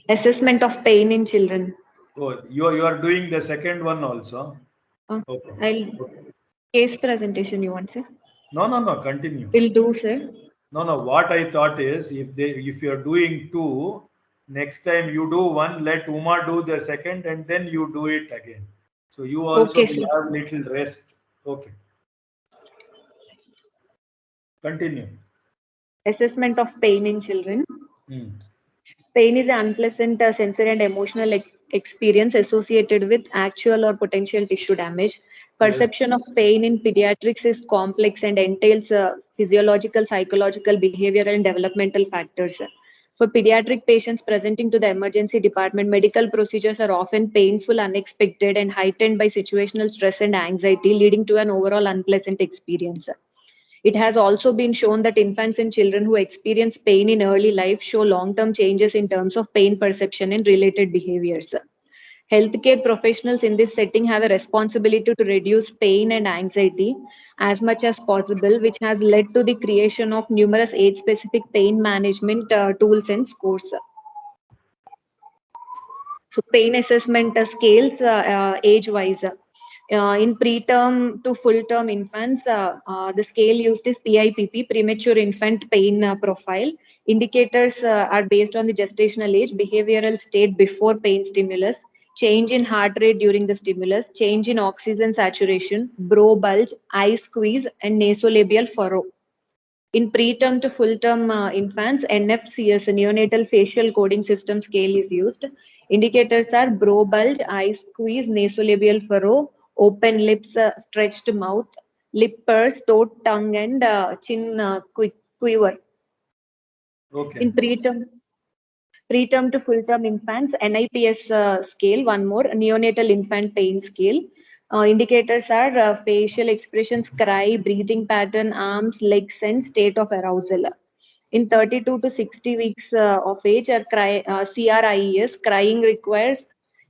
Assessment of pain in children. Oh, you are doing the second one also. Okay. I'll Okay. case presentation you want, sir? No. Continue. Will do, sir. No. What I thought is, if you are doing two, next time you do one, let Uma do the second, and then you do it again. So you also Okay, will sir. have little rest. Okay. Continue. Assessment of pain in children. Hmm. Pain is an unpleasant sensory and emotional experience associated with actual or potential tissue damage. Yes. Perception of pain in pediatrics is complex and entails physiological, psychological, behavioral, and developmental factors. For pediatric patients presenting to the emergency department, medical procedures are often painful, unexpected, and heightened by situational stress and anxiety, leading to an overall unpleasant experience. It has also been shown that infants and children who experience pain in early life show long term changes in terms of pain perception and related behaviors. Healthcare professionals in this setting have a responsibility to reduce pain and anxiety as much as possible, which has led to the creation of numerous age specific pain management tools and scores. So pain assessment scales age wise. In preterm to full term infants, the scale used is PIPP, premature infant pain profile. Indicators are based on the gestational age, behavioral state before pain stimulus, change in heart rate during the stimulus, change in oxygen saturation, brow bulge, eye squeeze, and nasolabial furrow. In preterm to full-term infants, NFCS, neonatal facial coding system scale is used. Indicators are brow bulge, eye squeeze, nasolabial furrow, open lips, stretched mouth, lip purse, taut tongue, and chin quiver. Okay. In preterm to full-term infants, NIPS scale, one more, neonatal infant pain scale. Indicators are facial expressions, cry, breathing pattern, arms, legs, and state of arousal. In 32 to 60 weeks of age, CRIES, crying requires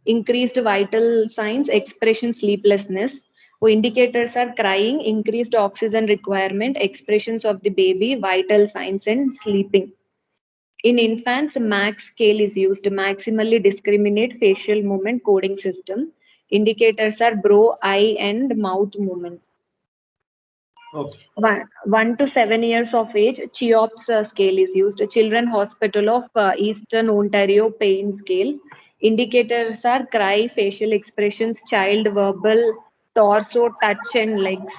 increased vital signs, expression, sleeplessness. Indicators are crying, increased oxygen requirement, expressions of the baby, vital signs, and sleeping. In infants, MAX scale is used, maximally discriminate facial movement coding system. Indicators are brow, eye, and mouth movement. Okay. 1 to 7 years of age, CHIOPS scale is used. Children Hospital of Eastern Ontario pain scale. Indicators are cry, facial expressions, child verbal, torso, touch, and legs.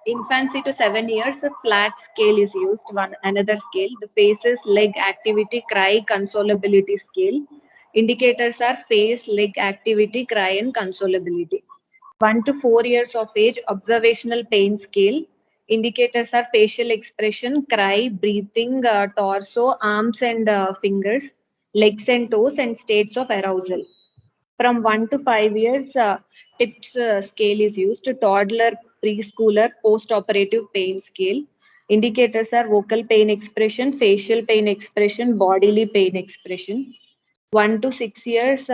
Infancy to 7 years, a flat scale is used. One another scale, the faces, leg activity, cry, consolability scale. Indicators are face, leg activity, cry, and consolability. 1 to 4 years of age, observational pain scale. Indicators are facial expression, cry, breathing, torso, arms and fingers, legs and toes, and states of arousal. From 1 to 5 years, TIPS scale is used. Toddler, preschooler, post-operative pain scale. Indicators are vocal pain expression, facial pain expression, bodily pain expression. 1 to 6 years,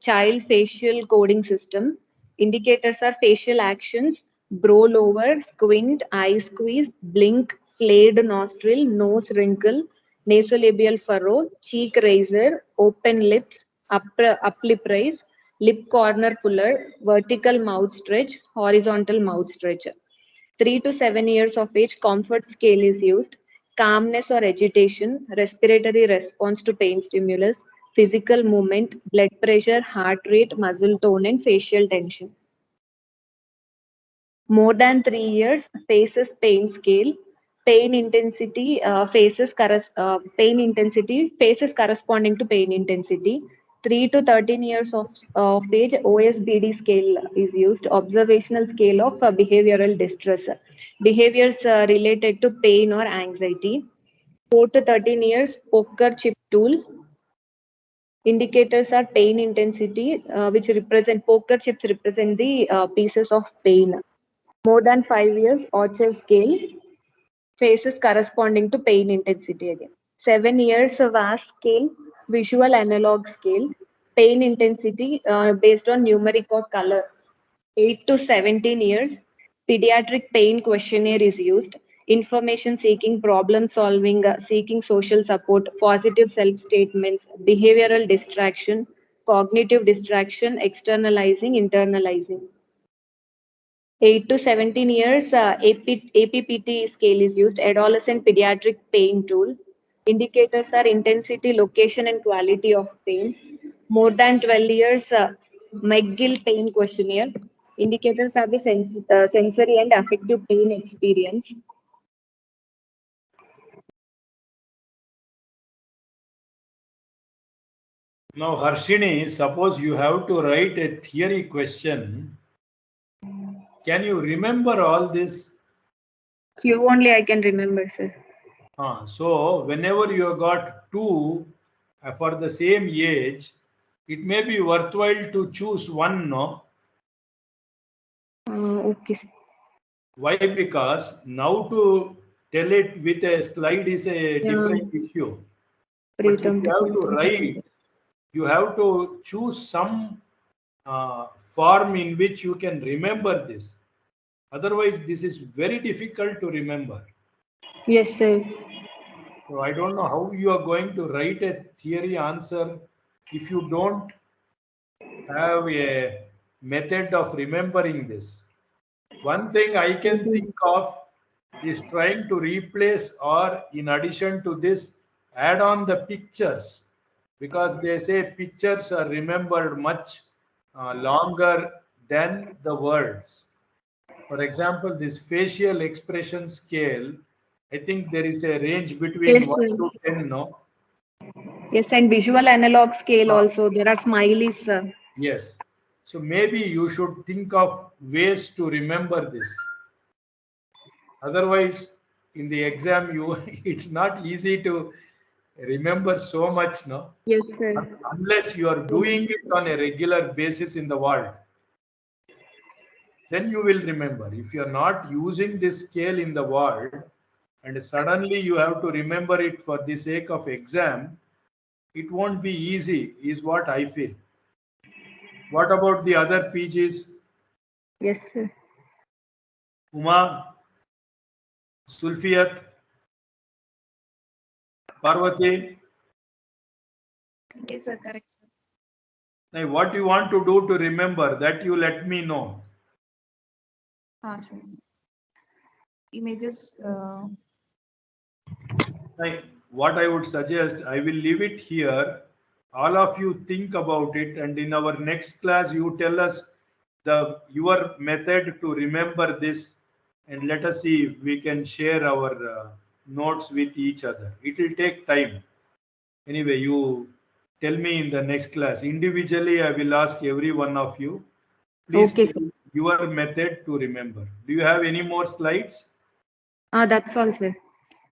child facial coding system. Indicators are facial actions, brow lower, squint, eye squeeze, blink, flayed nostril, nose wrinkle, nasolabial furrow, cheek raiser, open lips, up lip raise, lip corner puller, vertical mouth stretch, horizontal mouth stretch. 3 to 7 years of age, comfort scale is used. Calmness or agitation, respiratory response to pain stimulus, physical movement, blood pressure, heart rate, muscle tone, and facial tension. More than 3 years, faces pain scale, pain intensity, pain intensity, faces corresponding to pain intensity. 3 to 13 years of age, OSBD scale is used, observational scale of behavioral distress. Behaviors related to pain or anxiety. 4 to 13 years, poker chip tool. Indicators are pain intensity, which represent poker chips represent the pieces of pain. More than 5 years, Orcher scale, faces corresponding to pain intensity again. 7 years, VAS scale, visual analog scale, pain intensity based on numeric or color. 8 to 17 years, pediatric pain questionnaire is used. information seeking, problem solving, seeking social support, positive self statements, behavioral distraction, cognitive distraction, externalizing, internalizing. 8 to 17 years, APPT scale is used, adolescent pediatric pain tool. Indicators are intensity, location, and quality of pain. More than 12 years, McGill pain questionnaire. Indicators are the sensory and affective pain experience. Now, Harshini, suppose you have to write a theory question. Can you remember all this? Few only I can remember, sir. So, whenever you got two for the same age, it may be worthwhile to choose one, no? Okay, sir. Why? Because now to tell it with a slide is a different issue. But if Pritam, you have to write, you have to choose some form in which you can remember this. Otherwise, this is very difficult to remember. Yes, sir. So I don't know how you are going to write a theory answer if you don't have a method of remembering this. One thing I can think of is trying to replace or in addition to this, add on the pictures, because they say pictures are remembered much longer than the words. For example, this facial expression scale, I think there is a range between Yes, 1 sir. to 10, no? Yes, and visual analog scale Ah, also. There are smileys, sir. yes. So maybe you should think of ways to remember this. Otherwise, in the exam, you it's not easy to remember so much, no? Yes, sir. Unless you are doing it on a regular basis in the world, then you will remember. If you are not using this scale in the world, and suddenly you have to remember it for the sake of exam, it won't be easy, is what I feel. What about the other PGs? Yes, sir. Uma, Sulfiyat, Parvati? Yes, sir, correct, sir. Now, what you want to do to remember, that you let me know. Sir. Images. Like, what I would suggest, I will leave it here. All of you think about it, and in our next class, you tell us your method to remember this, and let us see if we can share our notes with each other. It will take time. Anyway, you tell me in the next class. Individually, I will ask every one of you. Please Okay, tell sir. your method to remember. Do you have any more slides? That's all, sir.